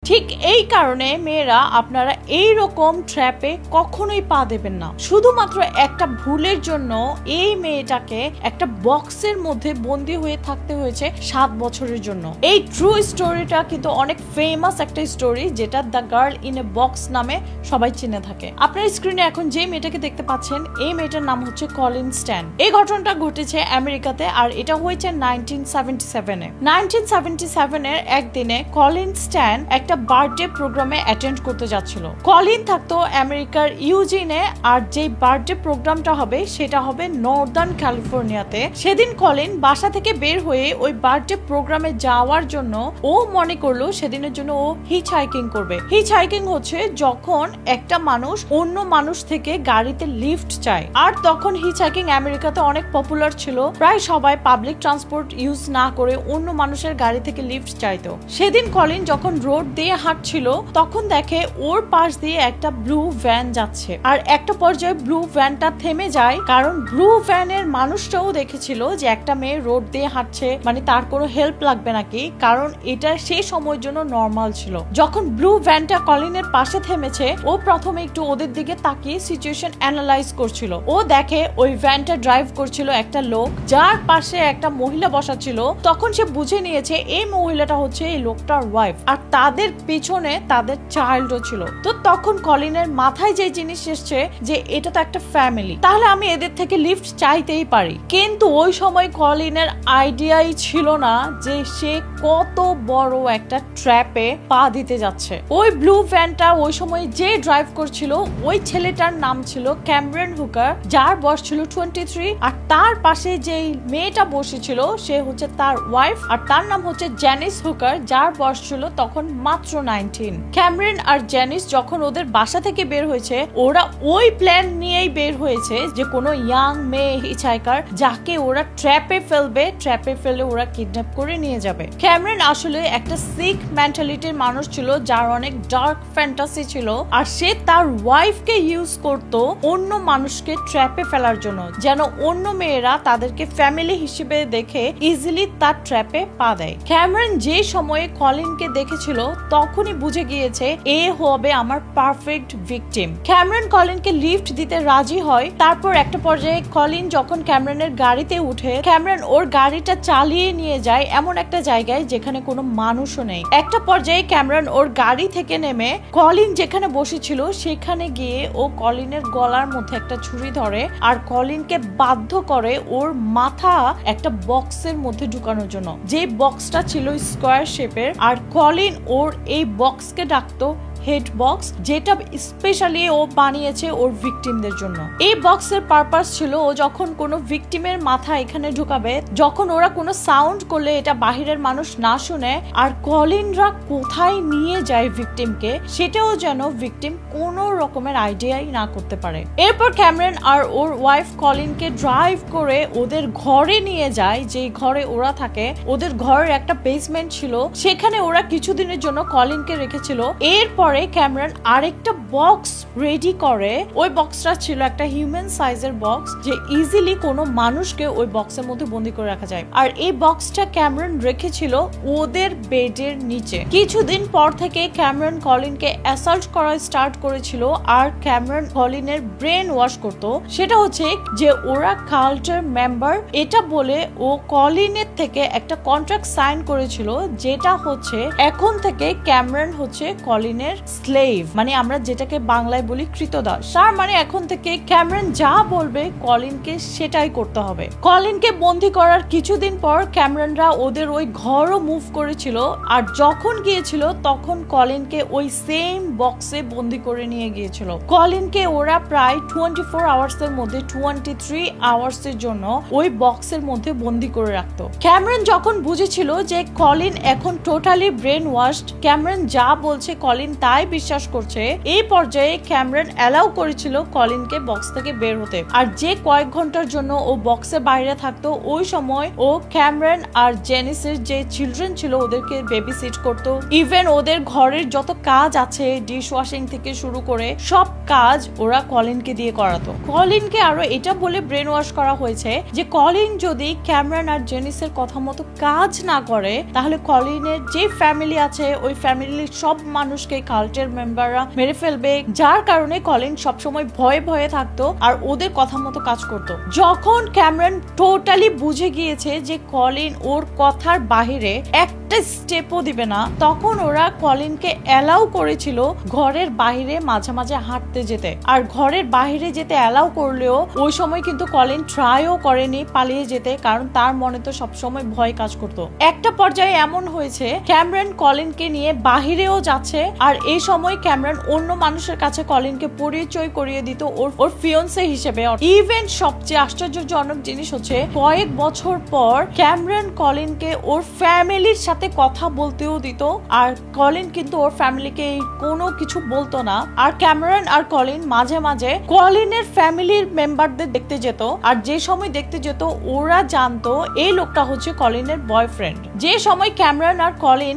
ঠিক এই কারণে মেয়েরা আপনারা এই রকম ট্র্যাপে কখনোই পা দেবেন না। শুধুমাত্র একটা ভুলের জন্য এই মেয়েটাকে একটা বক্সের মধ্যে বন্দী হয়ে থাকতে হয়েছে 7 বছরের জন্য। এই ট্রু স্টোরিটা কিন্তু অনেক ফেমাস একটা স্টোরি, যেটা the girl in a box নামে সবাই চিনে থাকে। আপনার স্ক্রিনে এখন যে মেয়েটাকে দেখতে পাচ্ছেন, এই মেয়েটার নাম হচ্ছে কলিন স্ট্যান। এই ঘটনাটা ঘটেছে আমেরিকাতে, আর এটা হয়েছে 1977 এ। 1977 এর একদিনে কলিন স্ট্যান একটা বার্থডে প্রোগ্রামে অ্যাটেন্ড করতে যাচ্ছিল। কলিন থাকতো আমেরিকার ইউজিনে, আর যে বার্থডে প্রোগ্রামটা হবে সেটা হবে নর্দার্ন ক্যালিফোর্নিয়াতে। সেদিন কলিন বাসা থেকে বের হয়ে ওই বার্থডে প্রোগ্রামে যাওয়ার জন্য ও মনে করলো সেদিনের জন্য ও হিচ হাইকিং করবে। হিচ হাইকিং হচ্ছে যখন একটা মানুষ অন্য মানুষ থেকে গাড়িতে লিফট চায়, আর তখন হিচ হাইকিং আমেরিকাতে অনেক পপুলার ছিল। প্রায় সবাই পাবলিক ট্রান্সপোর্ট ইউজ না করে অন্য মানুষের গাড়ি থেকে লিফট চাইতো। সেদিন কলিন যখন রোড দিয়ে হাঁটছিল তখন দেখে ওর পাশ দিয়ে একটা ব্লু ভ্যান যাচ্ছে, আর একটা পর্যায়ে ব্লু ভ্যানটা থেমে যায়, কারণ ব্লু ভ্যানের মানুষটাও দেখেছিল যে একটা মেয়ে রোড দিয়ে হাঁটছে, মানে তার কোনো হেল্প লাগবে নাকি, কারণ এটা সেই সময়ের জন্য নর্মাল ছিল। যখন ব্লু ভ্যানটা কলিনের পাশে থেমেছে, ও প্রথমে একটু ওদের দিকে তাকিয়ে সিচুয়েশন অ্যানালাইজ করছিল। ও দেখে ওই ভ্যানটা ড্রাইভ করছিল একটা লোক, যার পাশে একটা মহিলা বসা ছিল। তখন সে বুঝে নিয়েছে এই মহিলাটা হচ্ছে এই লোকটার ওয়াইফ, আর তাদের পিছনে তাদের চাইল্ডও ছিল। তো তখন কলিনের মাথায় যে জিনিস এসছে যে এটা তো একটা ফ্যামিলি, তাহলে আমি এদের থেকে লিফট চাইতেই পারি। কিন্তু ওই সময় কলিনের আইডিয়াই ছিল না যে সে কত বড় একটা ট্র্যাপে পা দিতে যাচ্ছে। ওই ব্লু ভ্যানটা ওই সময় যে ড্রাইভ করছিল ওই ছেলেটার নাম ছিল ক্যামেরন হুকার, যার বয়স ছিল 23, আর তার পাশে যে মেয়েটা বসেছিল সে হচ্ছে তার ওয়াইফ, আর তার নাম হচ্ছে জ্যানিস হুকার, যার বয়স ছিল তখন মাত্র 19। ক্যামেরন আর জ্যানিস যখন ওদের বাসা থেকে বের হয়েছে, ওরা ওই প্ল্যান নিয়েই বের হয়েছে যে কোনো ইয়াং মেয়ে হিচহাইকার যাকে ওরা ট্র্যাপে ফেলবে, ট্র্যাপে ফেলে ওরা কিডন্যাপ করে নিয়ে যাবে। ক্যামেরন আসলে একটা সিক মেন্টালিটির মানুষ ছিল, যার অনেক ডার্ক ফ্যান্টাসি ছিল, আর সে তার ওয়াইফকে ইউজ করত অন্য মানুষকে ট্র্যাপে ফেলার জন্য, যেন অন্য মেয়েরা তাদেরকে ফ্যামিলি হিসেবে দেখে ইজিলি তার ট্র্যাপে পা দেয়। ক্যামেরন যে সময়ে কলিনকে দেখেছিল তখনই বুঝে গিয়েছে এ হবে আমার পারফেক্ট ভিকটিম। ক্যামেরন কলিনকে লিফট দিতে রাজি হয়। তারপর একটা পর্যায়ে কলিন যখন ক্যামেরনের গাড়িতে উঠে, ক্যামেরন ওর গাড়িটা চালিয়ে নিয়ে যায় এমন একটা জায়গায় যেখানে কোনো মানুষও নেই। একটা পর্যায়ে ক্যামেরন ওর গাড়ি থেকে নেমে কলিন যেখানে বসেছিল সেখানে গিয়ে ও কলিনের গলার মধ্যে একটা ছুরি ধরে, আর কলিনকে বাধ্য করে ওর মাথা একটা বক্সের মধ্যে ঢুকানোর জন্য, যে বক্সটা ছিল স্কোয়ার শেপের। আর কলিন ওর এই বক্সকে ডাকতো হেড বক্স, যেটা স্পেশালি ও বানিয়েছে ওর ভিকটিমদের জন্য। এই বক্সের পারপাস ছিল ও যখন কোনো ভিকটিমের মাথা এখানে ঢুকাবে, যখন ওরা কোনো সাউন্ড করলে এটা বাহিরের মানুষ না শুনে, আর কলিনরা কোথায় নিয়ে যায় ভিকটিমকে সেটাও যেন ভিকটিম কোনো রকমের আইডিয়াই না করতে পারে। এরপর ক্যামেরন আর ওর ওয়াইফ কলিনকে ড্রাইভ করে ওদের ঘরে নিয়ে যায়, যে ঘরে ওরা থাকে। ওদের ঘরের একটা বেসমেন্ট ছিল, সেখানে ওরা কিছুদিনের জন্য কলিনকে রেখেছিল। এরপর ক্যামেরন আরেকটা বক্স রেডি করে। ওই বক্সটা ছিল একটা হিউম্যান সাইজের বক্স, যে ইজিলি কোনো মানুষকে ওই বক্সের মধ্যে বন্দি করে রাখা যায়। আর এই বক্সটা ক্যামেরন রেখেছিল ওদের বেডের নিচে। কিছুদিন পর থেকে ক্যামেরন কলিনকে অ্যাসল্ট করা স্টার্ট করেছিল, আর ক্যামেরন কলিনের ব্রেন ওয়াশ করত। সেটা হচ্ছে যে ওরা কাল্টের মেম্বার এটা বলে ও কলিনের থেকে একটা কন্ট্রাক্ট সাইন করেছিল, যেটা হচ্ছে এখন থেকে ক্যামেরন হচ্ছে কলিনের স্লেভ, মানে আমরা যেটাকে বাংলায় বলি কৃতদাস। তার মানে এখন থেকে ক্যামেরন যা বলবে কলিনকে সেটাই করতে হবে। কলিনকে বন্দি করার কিছুদিন পর ক্যামেরনরা ওদের ওই ঘরও মুভ করেছিল, আর যখন গিয়েছিল তখন কলিনকে ওই সেম বক্সে বন্দি করে নিয়ে গিয়েছিল। কলিনকে ওরা প্রায় 24 আওয়ার্স এর মধ্যে 23 আওয়ার্স এর জন্য ওই বক্সের মধ্যে বন্দি করে রাখতো। ক্যামেরন যখন বুঝেছিল যে কলিন এখন টোটালি ব্রেন ওয়াশড, ক্যামেরন যা বলছে কলিন তাই বিশ্বাস করছে। এই পর্যায়ে ক্যামেরন অ্যালাউ করেছিল কলিনকে বক্স থেকে বের হতে, আর যে কয়েক ঘন্টার জন্য ও বক্সের বাইরে থাকতো ওই সময় ও ক্যামেরন আর জেনিসের যে চিলড্রেন ছিল ওদেরকে বেবি সিট করতো। ইভেন ওদের ঘরের যত কাজ আছে ডিশ ওয়াশিং থেকে শুরু করে সব কাজ ওরা কলিনকে দিয়ে করাতো। কলিনকে আরো এটা বলে ব্রেন ওয়াশ করা হয়েছে যে কলিন যদি ক্যামেরন আর জেনিসের কথা মতো কাজ না করে তাহলে কলিনের যে ফ্যামিলি আছে ওই ফ্যামিলির সব মানুষকে কাল্টের মেম্বাররা মেরে ফেলবে, যার কারণে কলিন সবসময় ভয়ে ভয়ে থাকতো আর ওদের কথা মতো কাজ করতো। যখন ক্যামেরন টোটালি বুঝে গিয়েছে যে কলিন ওর কথার বাহিরে একটা স্টেপও দিবে না, তখন ওরা কলিনকে অ্যালাউ করেছিল ঘরের বাইরে মাঝে মাঝে হাঁটতে যেতে। আর ঘরের বাইরে যেতে অ্যালাউ করলেও ওই সময় কিন্তু কলিন ট্রাইও করেনি পালিয়ে যেতে, কারণ তার মনে তো সবসময় ভয় কাজ করতো। একটা পর্যায়ে এমন হয়েছে ক্যামেরন কলিনকে নিয়ে বাহিরেও যাচ্ছে, আর এই সময় ক্যামেরন অন্য মানুষের কাছে কলিনকে পরিচয় করিয়ে দিত ওর ফিয়ন্সে হিসেবে। ইভেন সবচেয়ে আশ্চর্যজনক জিনিস হচ্ছে কয়েক বছর পর ক্যামেরন কলিনকে ওর ফ্যামিলির সাথে কথা বলতেও দিত, আর কলিন কিন্তু ওর ফ্যামিলিকে কোনো কিছু বলতো না। আর ক্যামেরন আর কলিন মাঝে মাঝে কলিনের ফ্যামিলির মেম্বারদের দেখতে যেত, আর যে সময় দেখতে যেত ওরা জানতো এই লোকটা হচ্ছে কলিনের বয়ফ্রেন্ড। যে সময় ক্যামেরন আর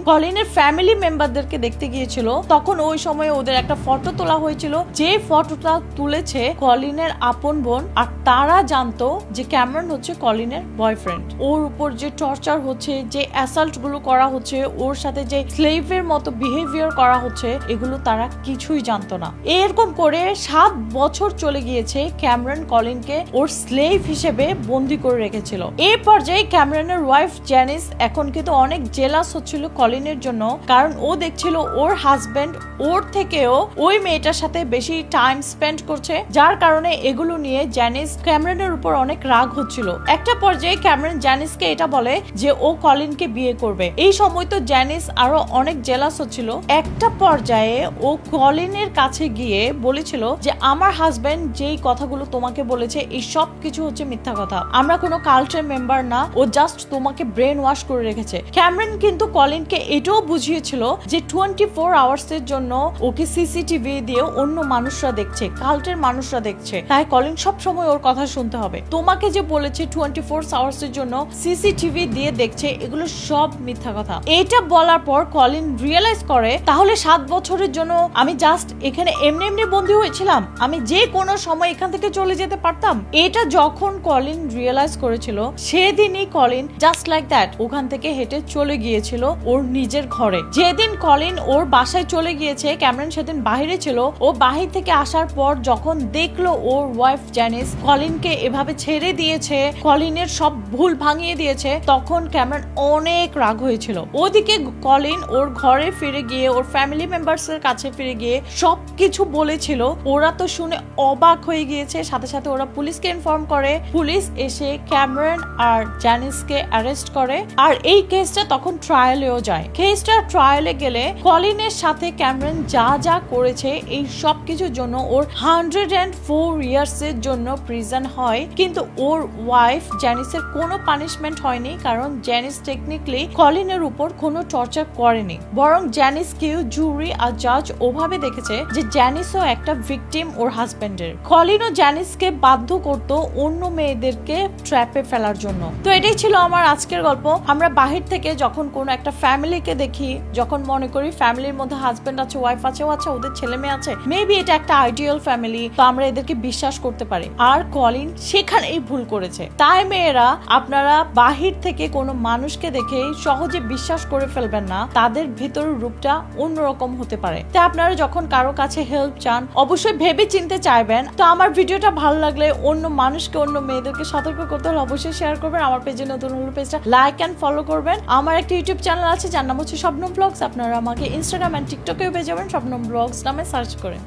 কলিনের ফ্যামিলি মেম্বারদেরকে দেখতে গিয়েছিল তখন ওই সময় ওদের একটা ফটো তোলা হয়েছিল, যে ফটোটা তুলেছে কলিনের আপন বোন, আর তারা জানতো যে ক্যামেরন হচ্ছে কলিনের বয়ফ্রেন্ড। ওর উপর যে টর্চার হচ্ছে, যে অ্যাসাল্ট গুলো করা হচ্ছে, ওর সাথে যে স্লেভের মতো বিহেভিয়ার করা হচ্ছে, এগুলো তারা কিছুই জানতো না। এরকম করে 7 বছর চলে গিয়েছে ক্যামেরন কলিনকে ওর স্লেভ হিসেবে বন্দি করে রেখেছিল। এই পর্যায়ে ক্যামেরনের ওয়াইফ জেনিস এখন কিন্তু অনেক জেলাস হচ্ছিল কলিনের জন্য, কারণ ও দেখছিল ওর হাজবেন্ড ওর থেকেও ওই মেয়েটার সাথে বেশি টাইম স্পেন্ড করছে, যার কারণে এগুলো নিয়ে জেনিস ক্যামেরনের উপর অনেক রাগ হচ্ছিল। একটা পর্যায়ে ক্যামেরন জেনিসকে এটা বলে যে ও কলিনকে বিয়ে করবে। এই সময় তো জেনিস আরো অনেক জেলাস হচ্ছিল। একটা পর্যায়ে ও কলিনের কাছে গিয়ে বলেছিল যে আমার হাজবেন্ড যেই কথাগুলো তোমাকে বলেছে এই সব কিছু হচ্ছে মিথ্যা কথা, আমরা কোনো কাল্টের মেম্বার না, ও জাস্ট তোমাকে ব্রেন ওয়াশ করে রেখেছে। ক্যামেরন কিন্তু কলিনকে এটাও বুঝিয়েছিল যে 24 আওয়ার্স এর জন্য ওকে সিসিটিভি দিয়ে অন্য মানুষরা দেখছে, কাল্টের মানুষরা দেখছে, তাই কলিন সব সময় ওর কথা শুনতে হবে। তোমাকে যে বলেছে 24 আওয়ার্স এর জন্য সিসিটিভি দিয়ে দেখছে, এগুলো সব মিথ্যা কথা। এটা বলার পর কলিন রিয়েলাইজ করে তাহলে 7 বছরের জন্য আমি জাস্ট এখানে এমনি এমনি বন্দী হয়েছিলাম, আমি যে কোনো সময় এখান থেকে চলে যেতে পারতাম। এটা যখন কলিন রিয়েলাইজ করেছিল সেদিনই কলিন জাস্ট লাইক দ্যাট ওখান থেকে হেঁটে চলে গিয়েছিল ওর নিজের ঘরে। যেদিন কলিন ওর বাসায় চলে গিয়েছে, ক্যামেরন সেদিন বাহিরে ছিল, ও বাহির থেকে আসার পর যখন দেখলো ওর ওয়াইফ জেনিস কলিনকে এভাবে ছেড়ে দিয়েছে, কলিনের সব ভুল ভাঙিয়ে দিয়েছে, তখন ক্যামেরন অনেক রাগ হয়েছিল। ওদিকে কলিন ওর ঘরে ফিরে গিয়ে ওর ফ্যামিলি মেম্বার্স এর কাছে ফিরে গিয়ে সবকিছু বলেছিল। ওরা তো শুনে অবাক হয়ে গিয়েছে, সাথে সাথে ওরা পুলিশকে ইনফর্ম করে। পুলিশ এসে ক্যামেরন আর জেনিসকে অ্যারেস্ট করে, আর এই কেসটা তখন ট্রায়ালেও যায়। কেসটা ট্রায়ালে গেলে কলিনের সাথে ক্যামেরন যা যা করেছে এই সব কিছুর জন্য ওর 104 ইয়ার্স এর জন্য প্রিজন হয়, কিন্তু ওর ওয়াইফ জেনিসের কোনো পানিশমেন্ট হয়নি, কারণ জেনিস টেকনিক্যালি কলিনের উপর কোনো টর্চার করেনি, বরং জেনিসকেও জুরি আর জাজ ওভাবে দেখেছে যে জেনিসও একটা ভিকটিম ওর হাজবেন্ডের। কলিনও জেনিসকে বাধ্য করতো অন্য মেয়েদেরকে ট্র্যাপে ফেলার জন্য। তো এটাই ছিল আমার আজকের গল্প। আমরা বাহির থেকে যখন কোনো একটা ফ্যামিলিকে দেখি, যখন মনে করি ফ্যামিলির মধ্যে হাজবেন্ড আছে, ওয়াইফ আছে, ওদের ছেলে মেয়ে আছে, মেবি এটা একটা আইডিয়াল ফ্যামিলি, তো আমরা এদেরকে বিশ্বাস করতে পারি। আর কলিন সেখানেই ভুল করেছে। তাই মেয়েরা আপনারা বাহির থেকে কোনো মানুষকে দেখে সহজে বিশ্বাস করে ফেলবেন না, তাদের ভিতরের রূপটা অন্যরকম হতে পারে। তাই আপনারা যখন কারো কাছে হেল্প চান অবশ্যই ভেবে চিনতে চাইবেন। তো আমার ভিডিওটা ভালো লাগলে অন্য মানুষকে, অন্য মেয়েদেরকে সতর্ক করতে হলে অবশ্যই শেয়ার করবেন। আমার পেজে নতুন হলে পেজটা লাইক এন্ড ফলো করবেন। আমার একটা ইউটিউব চ্যানেল আছে যার নাম হচ্ছে শবনম ব্লগস, আপনারা আমাকে ইনস্টাগ্রাম এন্ড টিকটকেও পেয়ে যাবেন শবনম ব্লগস নামে সার্চ করে।